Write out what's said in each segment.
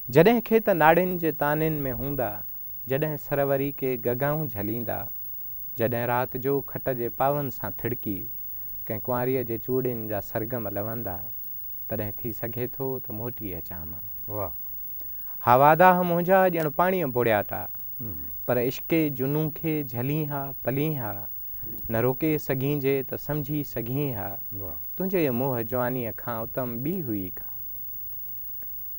जॾहिं खे त नाड़ियुनि जे ताननि में हूंदा, जॾहिं सरवरी के गगाऊं झलींदा, जॾहिं राति जो खट जे पावनि सां थिड़की कंहिं कुंवारीअ जे चूड़ियुनि जा सरगम लवंदा, तॾहिं थी सघे थो त मोटी अचां मां। वाह। हा वादा मुंहिंजा ॼण पाणीअ बुड़ियाटा, पर इश्के जुनू खे झली हा पली हा, न रोके सघीं जे त सम्झी सघीं हा, तुंहिंजे मोह जवानीअ खां उतम ॿी हुई का।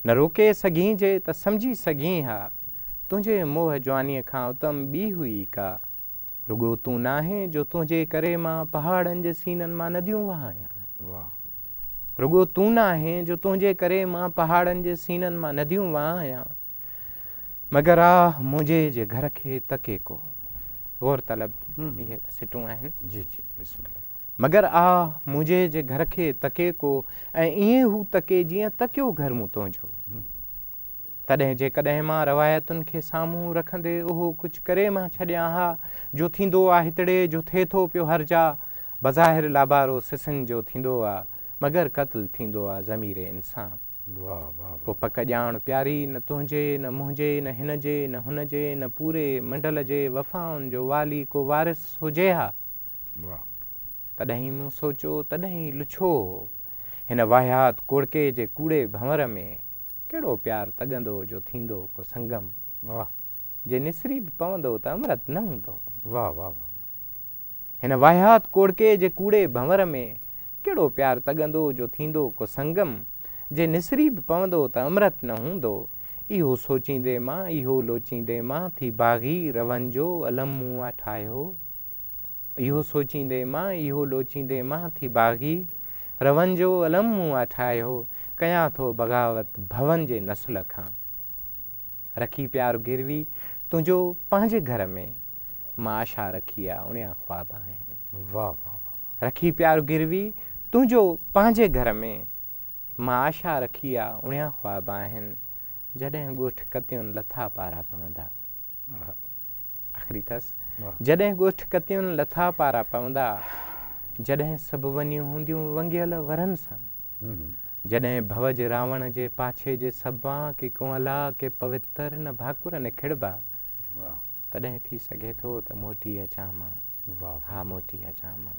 न रोके सघीं जे त सम्झी सघीं हा, तुंहिंजे मोह जवानीअ खां उतम ॿी हुई का। रुगो तूं नाहे जो तुंहिंजे करे मां पहाड़नि जे सीननि मां नदियूं वहायां। रुगो तूं नाहे जो तुंहिंजे करे मां पहाड़नि जे सीननि मां नदियूं वहायां। मगर आ मुंहिंजे जे घर खे तके को। गौर तलब इहे सिटूं आहिनि। जी जी बिस्मिल्लाह। मगर आ मुंहिंजे जे घर खे तके को, ऐं ईअं हू तके जीअं तकियो घर मूं तुंहिंजो। तॾहिं जेकॾहिं मां रवायतुनि खे साम्हूं रखंदे उहो कुझु करे मां छॾियां हा, जो थींदो आहे हितड़े जो थिए थो पियो हर्जा, बज़ाहिर लाबारो सिसनि जो थींदो आहे, मगर क़त्ल थींदो आहे ज़मीरे इंसान। पोइ पक ॼाण प्यारी न तुंहिंजे न मुंहिंजे न हिन जे न हुन जे न पूरे मंडल जे वफ़ाउनि जो वाली को वारिस हुजे हा। तॾहिं मूं सोचो तॾहिं लुछो हिन वाहियात कोड़के जे कूड़े भंवर में कहिड़ो प्यारु तॻंदो जो थींदो को संगम। जे निसरी बि पवंदो त अमृत न हूंदो। वाह वाह। हिन वाहियात कोड़के जे कूड़े भंवर में कहिड़ो प्यारु तॻंदो जो थींदो को संगम, जे निसरी बि पवंदो त अमृत न हूंदो। इहो सोचींदे मां इहो लोचींदे मां थी बाग़ी रवन जो अलम मूं ठाहियो। इहो सोचींदे मां इहो लोचींदे मां थी बाग़ी रवन जो अलम मूं ठाहियो। कयां थो बग़ावत भवन जे नस्ल खां, रखी प्यार गिरवी तुंहिंजो पंहिंजे घर में, मां आशा रखी आहे उणिया ख्वाब आहिनि। वाह वाह। रखी प्यार गिरवी तुंहिंजो पंहिंजे घर में, मां आशा रखी आहे उणिया ख्वाब आहिनि। जॾहिं ॻोठ कतियुनि लथा पारा पवंदा। आख़िरी अथसि। जॾहिं ॻोठ कतियुनि लथा पारा पवंदा, जॾहिं सभु वञियूं हूंदियूं वंगियल वरनि सां, जॾहिं भवज रावण जे पाछे जे सभा के कुंवला के पवित्र न भाकुर न खिड़बा, तॾहिं थी सघे थो त मोटी अचां मां। हा मोटी अचां मां।